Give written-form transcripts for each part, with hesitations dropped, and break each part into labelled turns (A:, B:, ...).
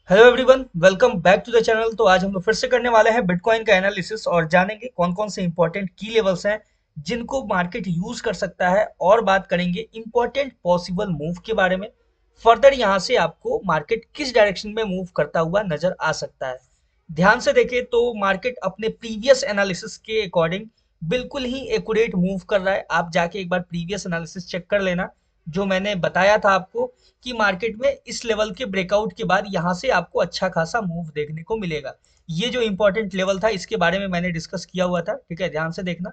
A: Hello everyone, welcome back to the channel. तो आज हम लोग फिर से करने वाले हैं बिटकॉइन का एनालिसिस और जानेंगे कौन कौन से इंपॉर्टेंट की लेवल्स हैं जिनको मार्केट यूज कर सकता है, और बात करेंगे इंपॉर्टेंट पॉसिबल मूव के बारे में। फर्दर यहाँ से आपको मार्केट किस डायरेक्शन में मूव करता हुआ नजर आ सकता है। ध्यान से देखें तो मार्केट अपने प्रीवियस एनालिसिस के अकॉर्डिंग बिल्कुल ही एक्यूरेट मूव कर रहा है। आप जाके एक बार प्रीवियस एनालिसिस चेक कर लेना, जो मैंने बताया था आपको कि मार्केट में इस लेवल के ब्रेकआउट के बाद यहाँ से आपको अच्छा खासा मूव देखने को मिलेगा। ये जो इंपॉर्टेंट लेवल था इसके बारे में मैंने डिस्कस किया हुआ था, ठीक है। ध्यान से देखना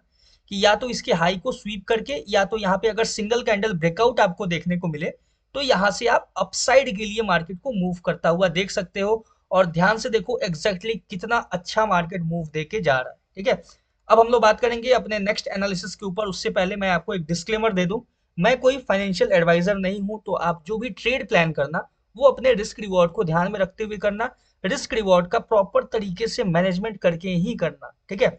A: कि या तो इसके हाई को स्वीप करके या तो यहाँ पे अगर सिंगल कैंडल ब्रेकआउट आपको देखने को मिले तो यहाँ से आप अपसाइड के लिए मार्केट को मूव करता हुआ देख सकते हो। और ध्यान से देखो एग्जैक्टली कितना अच्छा मार्केट मूव देके जा रहा है, ठीक है। अब हम लोग बात करेंगे अपने नेक्स्ट एनालिसिस के ऊपर। उससे पहले मैं आपको एक डिस्क्लेमर दे दूं, मैं कोई फाइनेंशियल एडवाइजर नहीं हूं, तो आप जो भी ट्रेड प्लान करना वो अपने रिस्क रिवॉर्ड को ध्यान में रखते हुए करना। रिस्क रिवॉर्ड का प्रॉपर तरीके से मैनेजमेंट करके ही करना, ठीक है।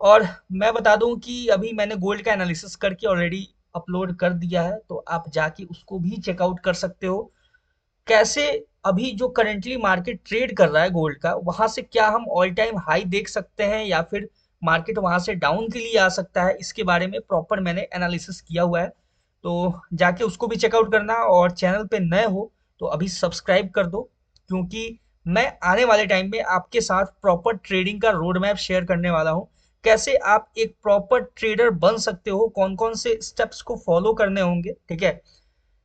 A: और मैं बता दूं कि अभी मैंने गोल्ड का एनालिसिस करके ऑलरेडी अपलोड कर दिया है, तो आप जाके उसको भी चेकआउट कर सकते हो। कैसे अभी जो करंटली मार्केट ट्रेड कर रहा है गोल्ड का, वहां से क्या हम ऑल टाइम हाई देख सकते हैं या फिर मार्केट वहां से डाउन के लिए आ सकता है, इसके बारे में प्रॉपर मैंने एनालिसिस किया हुआ है। तो जाके उसको भी चेकआउट करना, और चैनल पे नए हो तो अभी सब्सक्राइब कर दो, क्योंकि मैं आने वाले टाइम में आपके साथ प्रॉपर ट्रेडिंग का रोड मैप शेयर करने वाला हूँ। कैसे आप एक प्रॉपर ट्रेडर बन सकते हो, कौन कौन से स्टेप्स को फॉलो करने होंगे, ठीक है।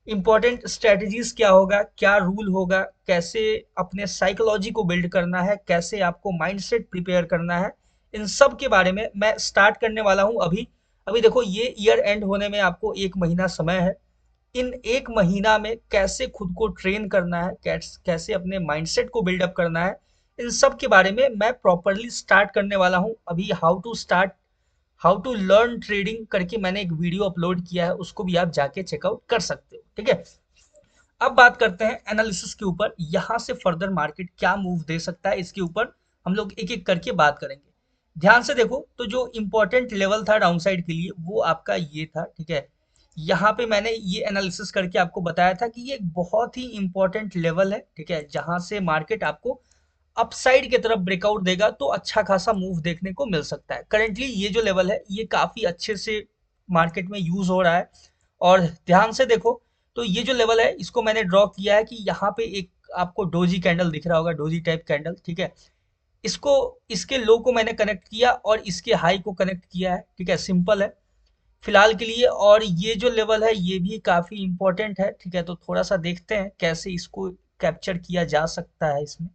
A: इंपॉर्टेंट स्ट्रेटजीज क्या होगा, क्या रूल होगा, कैसे अपने साइकोलॉजी को बिल्ड करना है, कैसे आपको माइंडसेट प्रिपेयर करना है, इन सब के बारे में मैं स्टार्ट करने वाला हूं अभी। अभी देखो ये ईयर एंड होने में आपको एक महीना समय है। इन एक महीना में कैसे खुद को ट्रेन करना है, कैसे अपने माइंडसेट को बिल्डअप करना है, इन सब के बारे में मैं प्रॉपरली स्टार्ट करने वाला हूं अभी। हाउ टू लर्न ट्रेडिंग करके मैंने एक वीडियो अपलोड किया है, उसको भी आप जाके चेकआउट कर सकते हो, ठीक है। अब बात करते हैं एनालिसिस के ऊपर, यहां से फर्दर मार्केट क्या मूव दे सकता है इसके ऊपर हम लोग एक एक करके बात करेंगे। ध्यान से देखो तो जो इंपॉर्टेंट लेवल था डाउनसाइड के लिए वो आपका ये था, ठीक है। यहाँ पे मैंने ये एनालिसिस करके आपको बताया था कि ये एक बहुत ही इंपॉर्टेंट लेवल है, ठीक है, जहां से मार्केट आपको अपसाइड की तरफ ब्रेकआउट देगा तो अच्छा खासा मूव देखने को मिल सकता है। करेंटली ये जो लेवल है ये काफी अच्छे से मार्केट में यूज हो रहा है। और ध्यान से देखो तो ये जो लेवल है इसको मैंने ड्रॉ किया है कि यहाँ पे एक आपको डोजी कैंडल दिख रहा होगा, डोजी टाइप कैंडल, ठीक है। इसको इसके लो को मैंने कनेक्ट किया और इसके हाई को कनेक्ट किया है, ठीक है। सिंपल है फिलहाल के लिए। और ये जो लेवल है ये भी काफी इंपॉर्टेंट है, ठीक है। तो थोड़ा सा देखते हैं कैसे इसको कैप्चर किया जा सकता है इसमें,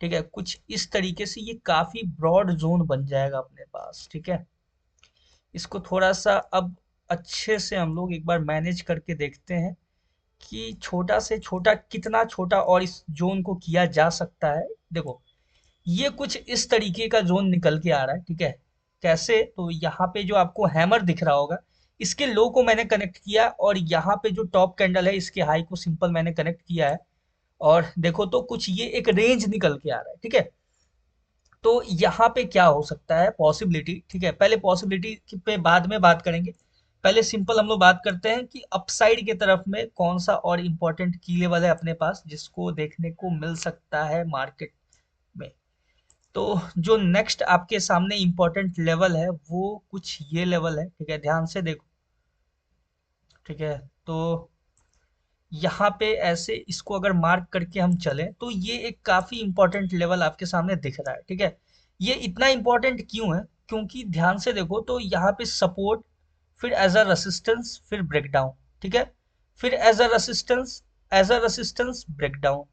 A: ठीक है। कुछ इस तरीके से ये काफी ब्रॉड जोन बन जाएगा अपने पास, ठीक है। इसको थोड़ा सा अब अच्छे से हम लोग एक बार मैनेज करके देखते हैं कि छोटा से छोटा कितना छोटा और इस जोन को किया जा सकता है। देखो ये कुछ इस तरीके का जोन निकल के आ रहा है, ठीक है। कैसे, तो यहाँ पे जो आपको हैमर दिख रहा होगा इसके लो को मैंने कनेक्ट किया, और यहाँ पे जो टॉप कैंडल है इसके हाई को सिंपल मैंने कनेक्ट किया है। और देखो तो कुछ ये एक रेंज निकल के आ रहा है, ठीक है। तो यहाँ पे क्या हो सकता है पॉसिबिलिटी, ठीक है। पहले पॉसिबिलिटी पे बाद में बात करेंगे, पहले सिंपल हम लोग बात करते हैं कि अपसाइड की तरफ में कौन सा और इम्पोर्टेंट की लेवल है अपने पास जिसको देखने को मिल सकता है मार्केट में। तो जो नेक्स्ट आपके सामने इम्पोर्टेंट लेवल है वो कुछ ये लेवल है, ठीक है। ध्यान से देखो, ठीक है। तो यहाँ पे ऐसे इसको अगर मार्क करके हम चलें तो ये एक काफी इंपॉर्टेंट लेवल आपके सामने दिख रहा है, ठीक है। ये इतना इंपॉर्टेंट क्यों है, क्योंकि ध्यान से देखो तो यहाँ पे सपोर्ट, फिर एज अ रेसिस्टेंस, फिर ब्रेकडाउन, ठीक है। फिर एज अ रेसिस्टेंस ब्रेकडाउन।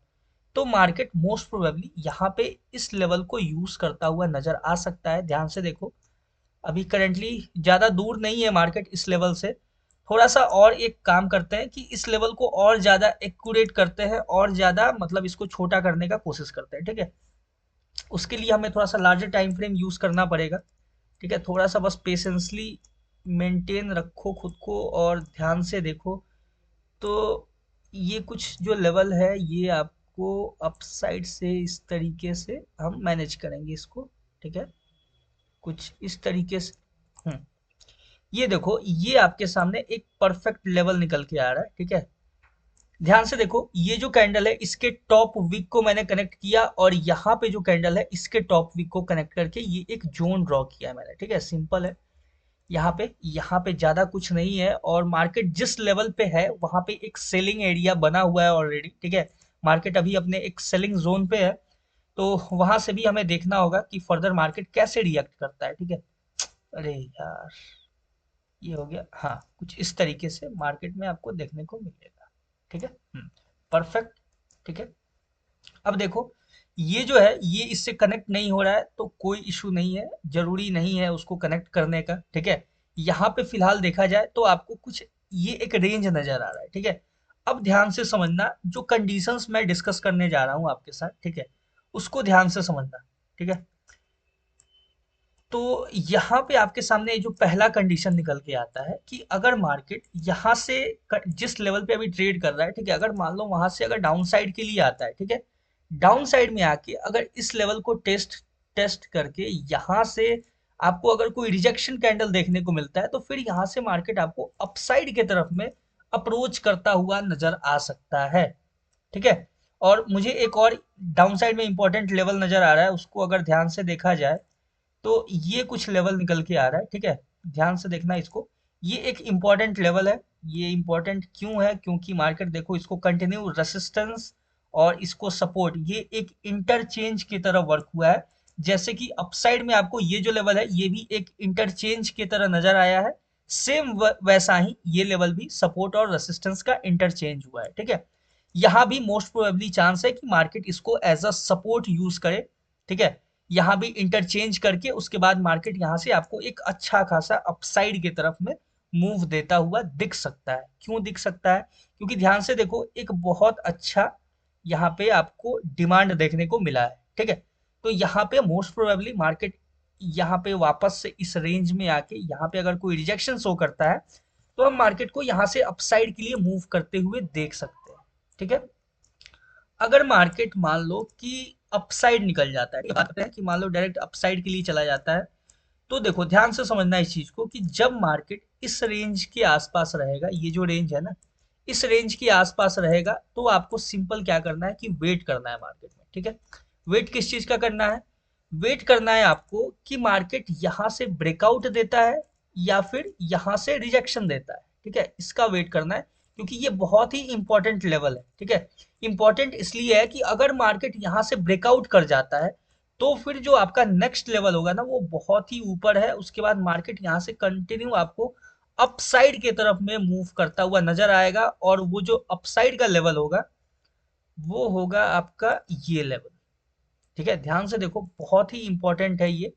A: तो मार्केट मोस्ट प्रोबेबली यहाँ पे इस लेवल को यूज करता हुआ नजर आ सकता है। ध्यान से देखो अभी करेंटली ज़्यादा दूर नहीं है मार्केट इस लेवल से। थोड़ा सा और एक काम करते हैं कि इस लेवल को और ज़्यादा एक्यूरेट करते हैं, और ज़्यादा मतलब इसको छोटा करने का कोशिश करते हैं, ठीक है। उसके लिए हमें थोड़ा सा लार्जर टाइम फ्रेम यूज़ करना पड़ेगा, ठीक है। थोड़ा सा बस पेशेंसली मेंटेन रखो खुद को और ध्यान से देखो। तो ये कुछ जो लेवल है ये आपको अपसाइड से इस तरीके से हम मैनेज करेंगे इसको, ठीक है। कुछ इस तरीके से। ये देखो ये आपके सामने एक परफेक्ट लेवल निकल के आ रहा है, ठीक है। ध्यान से देखो, ये जो कैंडल है इसके टॉप विक को मैंने कनेक्ट किया और यहाँ पे जो कैंडल है इसके टॉप विक को कनेक्ट करके ये एक जोन ड्रॉ किया मैंने, ठीक है, सिंपल है। यहाँ पे ज्यादा कुछ नहीं है और मार्केट जिस लेवल पे है वहां पे एक सेलिंग एरिया बना हुआ है ऑलरेडी, ठीक है। मार्केट अभी अपने एक सेलिंग जोन पे है, तो वहां से भी हमें देखना होगा कि फर्दर मार्केट कैसे रिएक्ट करता है, ठीक है। अरे यार, ये हो गया, हाँ, कुछ इस तरीके से मार्केट में आपको देखने को मिलेगा, ठीक है। परफेक्ट, ठीक है। अब देखो, ये जो है ये इससे कनेक्ट नहीं हो रहा है तो कोई इशू नहीं है, जरूरी नहीं है उसको कनेक्ट करने का, ठीक है। यहाँ पे फिलहाल देखा जाए तो आपको कुछ ये एक रेंज नजर आ रहा है, ठीक है। अब ध्यान से समझना, जो कंडीशंस मैं डिस्कस करने जा रहा हूँ आपके साथ, ठीक है, उसको ध्यान से समझना, ठीक है। तो यहाँ पे आपके सामने जो पहला कंडीशन निकल के आता है कि अगर मार्केट यहाँ से जिस लेवल पे अभी ट्रेड कर रहा है, ठीक है, अगर मान लो वहां से अगर डाउन साइड के लिए आता है, ठीक है, डाउन साइड में आके अगर इस लेवल को टेस्ट टेस्ट करके यहाँ से आपको अगर कोई रिजेक्शन कैंडल देखने को मिलता है तो फिर यहाँ से मार्केट आपको अपसाइड के तरफ में अप्रोच करता हुआ नजर आ सकता है, ठीक है। और मुझे एक और डाउन साइड में इंपॉर्टेंट लेवल नजर आ रहा है, उसको अगर ध्यान से देखा जाए तो ये कुछ लेवल निकल के आ रहा है, ठीक है। ध्यान से देखना इसको, ये एक इम्पॉर्टेंट लेवल है। ये इम्पॉर्टेंट क्यों है? क्योंकि मार्केट देखो इसको कंटिन्यू रेसिस्टेंस और इसको सपोर्ट, ये एक इंटरचेंज की तरह वर्क हुआ है। जैसे कि अपसाइड में आपको ये जो लेवल है ये भी एक इंटरचेंज की तरह नजर आया है, सेम वैसा ही ये लेवल भी सपोर्ट और रेसिस्टेंस का इंटरचेंज हुआ है, ठीक है। यहाँ भी मोस्ट प्रोबेबली चांस है कि मार्केट इसको एज अ सपोर्ट यूज करे, ठीक है। यहाँ भी इंटरचेंज करके उसके बाद मार्केट यहाँ से आपको एक अच्छा खासा अपसाइड की तरफ में मूव देता हुआ दिख सकता है। क्यों दिख सकता है? क्योंकि ध्यान से देखो एक बहुत अच्छा यहाँ पे आपको डिमांड देखने को मिला है, ठीक है। तो यहाँ पे मोस्ट प्रोबेबली मार्केट यहाँ पे वापस से इस रेंज में आके यहाँ पे अगर कोई रिजेक्शन शो करता है तो हम मार्केट को यहाँ से अपसाइड के लिए मूव करते हुए देख सकते हैं, ठीक है। अगर मार्केट मान लो कि अपसाइड निकल जाता है, बात करते हैं कि मान लो डायरेक्ट अपसाइड के लिए चला जाता है, तो देखो ध्यान से समझना इस चीज को कि जब मार्केट इस रेंज के आसपास रहेगा, ये जो रेंज है ना, इस रेंज के आसपास रहेगा, तो आपको सिंपल क्या करना है कि वेट करना है मार्केट में, ठीक है। वेट किस चीज का करना है? वेट करना है आपको कि मार्केट यहां से ब्रेकआउट देता है या फिर यहां से रिजेक्शन देता है, ठीक है, इसका वेट करना है। क्योंकि ये बहुत ही इंपॉर्टेंट लेवल है, ठीक है। इंपॉर्टेंट इसलिए है कि अगर मार्केट यहां से ब्रेकआउट कर जाता है तो फिर जो आपका नेक्स्ट लेवल होगा ना वो बहुत ही ऊपर है, उसके बाद मार्केट यहाँ से कंटिन्यू आपको अपसाइड की तरफ में मूव करता हुआ नजर आएगा और वो जो अपसाइड का लेवल होगा वो होगा आपका ये लेवल, ठीक है। ध्यान से देखो बहुत ही इंपॉर्टेंट है ये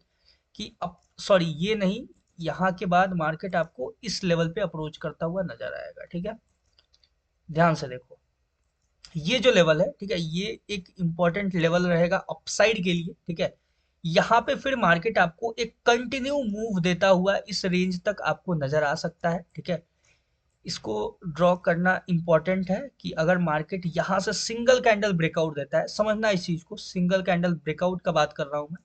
A: कि अब, सॉरी ये नहीं, यहाँ के बाद मार्केट आपको इस लेवल पे अप्रोच करता हुआ नजर आएगा, ठीक है। ध्यान से देखो ये जो लेवल है, ठीक है, ये एक इंपॉर्टेंट लेवल रहेगा अपसाइड के लिए, ठीक है। यहाँ पे फिर मार्केट आपको एक कंटिन्यू मूव देता हुआ इस रेंज तक आपको नजर आ सकता है, ठीक है। इसको ड्रॉ करना इंपॉर्टेंट है कि अगर मार्केट यहाँ से सिंगल कैंडल ब्रेकआउट देता है, समझना इस चीज को, सिंगल कैंडल ब्रेकआउट का बात कर रहा हूं मैं,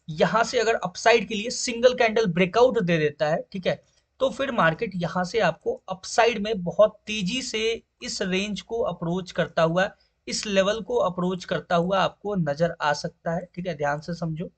A: यहाँ से अगर अपसाइड के लिए सिंगल कैंडल ब्रेकआउट दे देता है, ठीक है, तो फिर मार्केट यहाँ से आपको अपसाइड में बहुत तेजी से इस रेंज को अप्रोच करता हुआ, इस लेवल को अप्रोच करता हुआ आपको नजर आ सकता है, ठीक है। ध्यान से समझो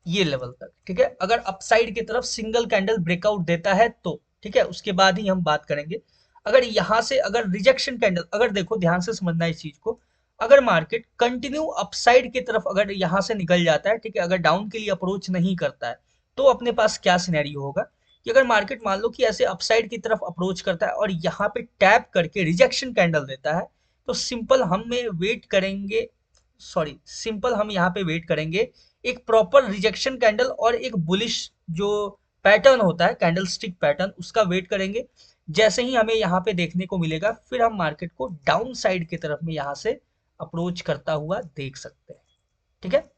A: ये लेवल तक, ठीक है, अगर अपसाइड की तरफ सिंगल कैंडल ब्रेकआउट देता है तो, ठीक है, उसके बाद ही हम बात करेंगे। अगर यहां से अगर रिजेक्शन कैंडल, अगर देखो ध्यान से समझना इस चीज को, अगर मार्केट कंटिन्यू अपसाइड की तरफ अगर यहां से निकल जाता है, ठीक है, अगर डाउन के लिए अप्रोच नहीं करता है, तो अपने पास क्या सिनेरियो होगा कि अगर मार्केट मान लो कि ऐसे अपसाइड की तरफ अप्रोच करता है और यहाँ पे टैप करके रिजेक्शन कैंडल देता है, तो सिंपल हमें वेट करेंगे, सॉरी सिंपल हम यहाँ पे वेट करेंगे एक प्रॉपर रिजेक्शन कैंडल और एक बुलिश जो पैटर्न होता है कैंडल स्टिक पैटर्न, उसका वेट करेंगे। जैसे ही हमें यहाँ पे देखने को मिलेगा फिर हम मार्केट को डाउन साइड की तरफ में यहाँ से अप्रोच करता हुआ देख सकते हैं, ठीक है।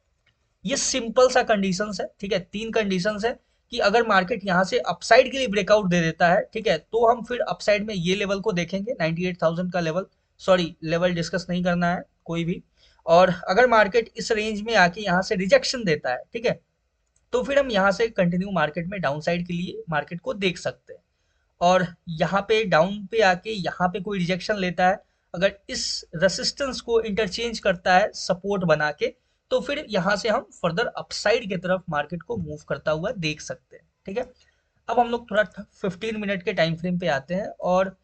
A: ये सिंपल सा कंडीशंस है, ठीक है, तीन कंडीशंस है कि अगर मार्केट यहाँ से अपसाइड के लिए ब्रेकआउट दे देता है, ठीक है, तो हम फिर अपसाइड में ये लेवल को देखेंगे 98,000 का लेवल, सॉरी लेवल डिस्कस नहीं करना है कोई भी। और अगर मार्केट इस रेंज में आके यहाँ से रिजेक्शन देता है, ठीक है, तो फिर हम यहाँ से कंटिन्यू मार्केट में डाउन साइड के लिए मार्केट को देख सकते हैं। और यहाँ पे डाउन पे आके यहाँ पे कोई रिजेक्शन लेता है, अगर इस रेसिस्टेंस को इंटरचेंज करता है सपोर्ट बना के, तो फिर यहाँ से हम फर्दर अपसाइड की तरफ मार्केट को मूव करता हुआ देख सकते हैं। ठीक है, अब हम लोग थोड़ा 15 मिनट के टाइम फ्रेम पे आते हैं और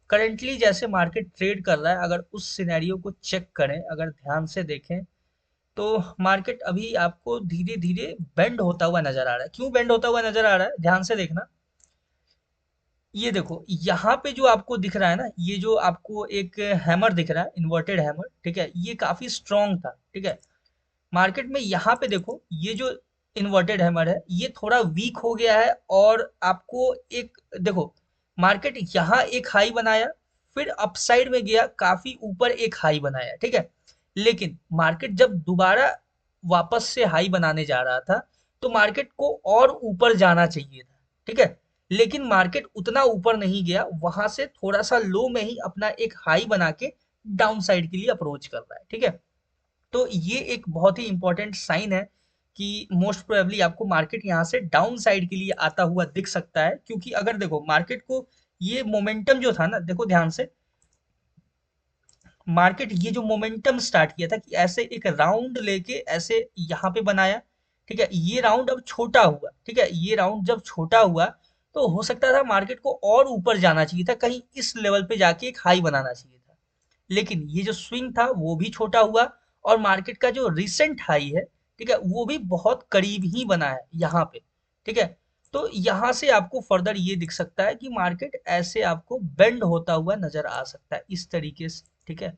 A: करंटली जैसे मार्केट ट्रेड कर रहा है, अगर उस सिनेरियो को चेक करें, अगर ध्यान से देखें, तो मार्केट अभी आपको धीरे धीरे बेंड होता हुआ नजर आ रहा है। क्यों बेंड होता हुआ नजर आ रहा है, ध्यान से देखना। ये देखो यहाँ पे जो आपको दिख रहा है ना, ये जो आपको एक हैमर दिख रहा है, इन्वर्टेड हैमर, ठीक है, ये काफी स्ट्रांग था। ठीक है, मार्केट में यहाँ पे देखो ये जो इन्वर्टेड हैमर है ये थोड़ा वीक हो गया है, और आपको एक देखो मार्केट यहाँ एक हाई बनाया, फिर अपसाइड में गया, काफी ऊपर एक हाई बनाया। ठीक है, लेकिन मार्केट जब दोबारा वापस से हाई बनाने जा रहा था, तो मार्केट को और ऊपर जाना चाहिए था। ठीक है, लेकिन मार्केट उतना ऊपर नहीं गया, वहां से थोड़ा सा लो में ही अपना एक हाई बना के डाउन साइड के लिए अप्रोच कर रहा है। ठीक है, तो ये एक बहुत ही इंपॉर्टेंट साइन है कि मोस्ट प्रोबेबली आपको मार्केट यहाँ से डाउन साइड के लिए आता हुआ दिख सकता है, क्योंकि अगर देखो मार्केट को ये मोमेंटम जो था ना, देखो ध्यान से, मार्केट ये जो मोमेंटम स्टार्ट किया था कि ऐसे एक राउंड लेके ऐसे यहाँ पे बनाया। ठीक है, ये राउंड अब छोटा हुआ। ठीक है, ये राउंड जब छोटा हुआ, तो हो सकता था मार्केट को और ऊपर जाना चाहिए था, कहीं इस लेवल पे जाके एक हाई बनाना चाहिए था, लेकिन ये जो स्विंग था वो भी छोटा हुआ, और मार्केट का जो रिसेंट हाई है, ठीक है, वो भी बहुत करीब ही बना है यहाँ पे। ठीक है, तो यहाँ से आपको फर्दर ये दिख सकता है कि मार्केट ऐसे आपको बेंड होता हुआ नजर आ सकता है इस तरीके से। ठीक है,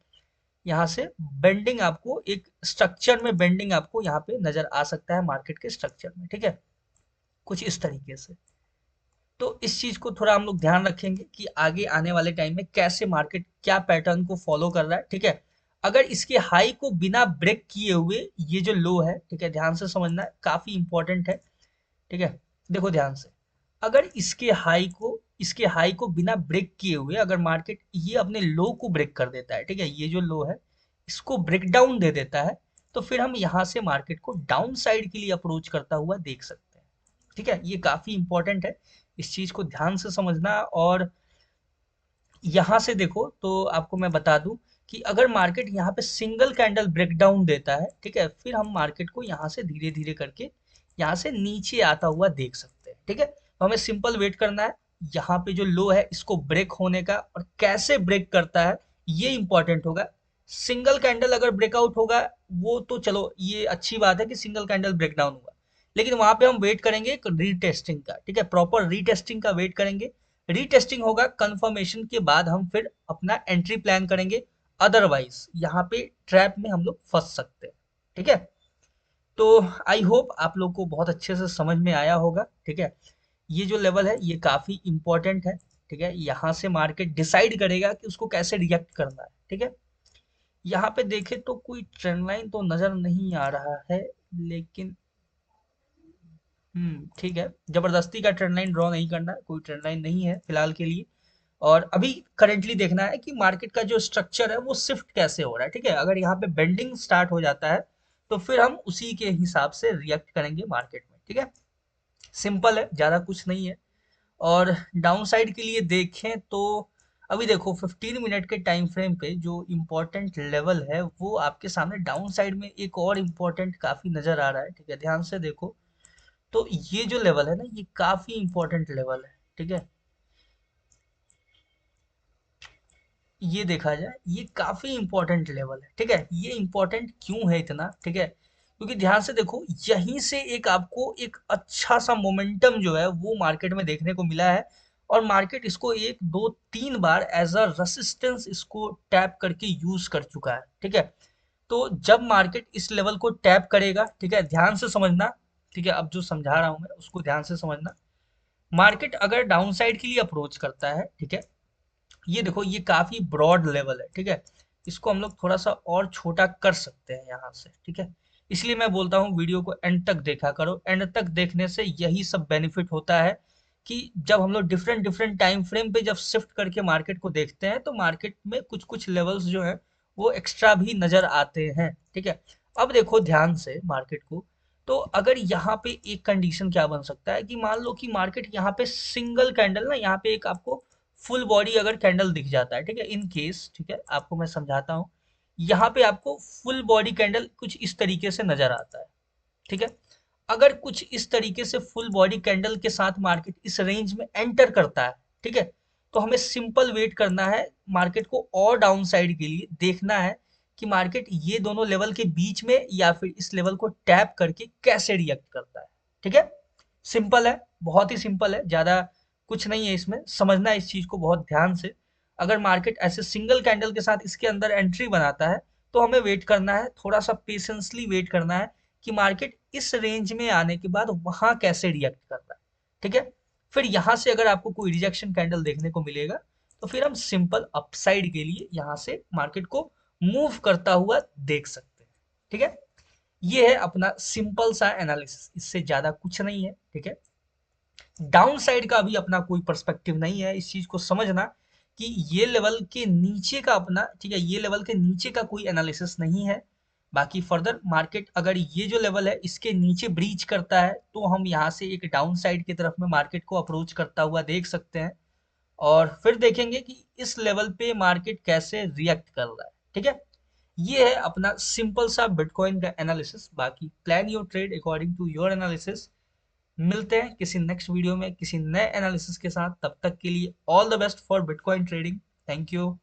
A: यहाँ से बेंडिंग आपको एक स्ट्रक्चर में बेंडिंग आपको यहाँ पे नजर आ सकता है मार्केट के स्ट्रक्चर में। ठीक है, कुछ इस तरीके से। तो इस चीज को थोड़ा हम लोग ध्यान रखेंगे कि आगे आने वाले टाइम में कैसे मार्केट क्या पैटर्न को फॉलो कर रहा है। ठीक है, अगर इसके हाई को बिना ब्रेक किए हुए ये जो लो है, ठीक है, ध्यान से समझना है, काफी इंपॉर्टेंट है। ठीक है, देखो ध्यान से, अगर इसके हाई को बिना ब्रेक किए हुए अगर मार्केट ये अपने लो को ब्रेक कर देता है, ठीक है, ये जो लो है इसको ब्रेक डाउन दे देता है, तो फिर हम यहाँ से मार्केट को डाउन साइड के लिए अप्रोच करता हुआ देख सकते हैं। ठीक है, ये काफी इंपॉर्टेंट है, इस चीज को ध्यान से समझना। और यहाँ से देखो तो आपको मैं बता दूं कि अगर मार्केट यहाँ पे सिंगल कैंडल ब्रेकडाउन देता है, ठीक है, फिर हम मार्केट को यहाँ से धीरे धीरे करके यहाँ से नीचे आता हुआ देख सकते हैं। ठीक है, तो हमें सिंपल वेट करना है, यहाँ पे जो लो है इसको ब्रेक होने का, और कैसे ब्रेक करता है ये इंपॉर्टेंट होगा। सिंगल कैंडल अगर ब्रेकआउट होगा, वो तो चलो ये अच्छी बात है कि सिंगल कैंडल ब्रेकडाउन हुआ, लेकिन वहां पे हम वेट करेंगे एक रीटेस्टिंग का। ठीक है, प्रॉपर रीटेस्टिंग का वेट करेंगे, रीटेस्टिंग होगा, कंफर्मेशन के बाद हम फिर अपना एंट्री प्लान करेंगे, अदरवाइज यहाँ पे ट्रैप में हम लोग फंस सकते हैं। ठीक है, तो आई होप आप लोग को बहुत अच्छे से समझ में आया होगा। ठीक है, ये जो लेवल है ये काफी इंपॉर्टेंट है। ठीक है, यहाँ से मार्केट डिसाइड करेगा कि उसको कैसे रिएक्ट करना है। ठीक है, यहाँ पे देखे तो कोई ट्रेंड लाइन तो नजर नहीं आ रहा है, लेकिन ठीक है, जबरदस्ती का ट्रेंड लाइन ड्रॉ नहीं करना है, कोई ट्रेंड लाइन नहीं है फिलहाल के लिए। और अभी करेंटली देखना है कि मार्केट का जो स्ट्रक्चर है वो शिफ्ट कैसे हो रहा है। ठीक है, अगर यहाँ पे बेंडिंग स्टार्ट हो जाता है, तो फिर हम उसी के हिसाब से रिएक्ट करेंगे मार्केट में। ठीक है, सिंपल है, ज्यादा कुछ नहीं है। और डाउन साइड के लिए देखें तो अभी देखो 15 मिनट के टाइम फ्रेम पे जो इम्पोर्टेंट लेवल है वो आपके सामने डाउन साइड में एक और इम्पोर्टेंट काफी नजर आ रहा है। ठीक है, ध्यान से देखो, तो ये जो लेवल है ना ये काफी इंपॉर्टेंट लेवल है। ठीक है, ये देखा जाए ये काफी इंपॉर्टेंट लेवल है। ठीक है, ये इंपॉर्टेंट क्यों है इतना, ठीक है, क्योंकि ध्यान से देखो यहीं से एक आपको एक अच्छा सा मोमेंटम जो है वो मार्केट में देखने को मिला है, और मार्केट इसको एक दो तीन बार एज अ रेसिस्टेंस इसको टैप करके यूज कर चुका है। ठीक है, तो जब मार्केट इस लेवल को टैप करेगा, ठीक है, ध्यान से समझना। ठीक है, अब जो समझा रहा हूं मैं उसको ध्यान से समझना। मार्केट अगर डाउन साइड के लिए अप्रोच करता है, ठीक है, ये देखो ये काफी ब्रॉड लेवल है। ठीक है, इसको हम लोग थोड़ा सा और छोटा कर सकते हैं यहाँ से। ठीक है, इसलिए मैं बोलता हूँ वीडियो को एंड तक देखा करो, एंड तक देखने से यही सब बेनिफिट होता है कि जब हम लोग डिफरेंट डिफरेंट टाइम फ्रेम पे जब शिफ्ट करके मार्केट को देखते हैं, तो मार्केट में कुछ कुछ लेवल्स जो है वो एक्स्ट्रा भी नजर आते हैं। ठीक है, अब देखो ध्यान से मार्केट को, तो अगर यहाँ पे एक कंडीशन क्या बन सकता है कि मान लो कि मार्केट यहाँ पे सिंगल कैंडल ना, यहाँ पे एक आपको फुल बॉडी अगर कैंडल दिख जाता है, ठीक है, इन केस, ठीक है, आपको मैं समझाता हूँ। यहाँ पे आपको फुल बॉडी कैंडल कुछ इस तरीके से नजर आता है, ठीक है। अगर कुछ इस तरीके से फुल बॉडी कैंडल के साथ मार्केट इस रेंज में एंटर करता है, ठीक है, तो हमें सिंपल वेट करना है मार्केट को, और डाउन साइड के लिए देखना है कि मार्केट ये दोनों लेवल के बीच में या फिर इस लेवल को टैप करके कैसे रिएक्ट करता है, ठीक है। सिंपल है, बहुत ही सिंपल है, ज्यादा कुछ नहीं है इसमें, समझना है इस चीज को बहुत ध्यान से। अगर मार्केट ऐसे सिंगल कैंडल के साथ इसके अंदर एंट्री बनाता है, तो हमें वेट करना है, थोड़ा सा पेशेंसली वेट करना है कि मार्केट इस रेंज में आने के बाद वहां कैसे रिएक्ट कर रहा है, ठीक है। फिर यहां से अगर आपको कोई रिजेक्शन कैंडल देखने को मिलेगा, तो फिर हम सिंपल अपसाइड के लिए यहां से मार्केट को मूव करता हुआ देख सकते हैं, ठीक है। ये है अपना सिंपल सा एनालिसिस, इससे ज्यादा कुछ नहीं है, ठीक है। डाउन साइड का भी अपना कोई पर्सपेक्टिव नहीं है, इस चीज को समझना कि ये लेवल के नीचे का अपना, ठीक है, ये लेवल के नीचे का कोई एनालिसिस नहीं है। बाकी फर्दर मार्केट अगर ये जो लेवल है इसके नीचे ब्रीच करता है, तो हम यहाँ से एक डाउन साइड की तरफ में मार्केट को अप्रोच करता हुआ देख सकते हैं, और फिर देखेंगे कि इस लेवल पे मार्केट कैसे रिएक्ट कर रहा है, ठीक है। ये है अपना सिंपल सा बिटकॉइन का एनालिसिस। बाकी plan your trade according to your analysis. मिलते हैं किसी नेक्स्ट वीडियो में किसी नए एनालिसिस के साथ, तब तक के लिए all the best for bitcoin trading. Thank you.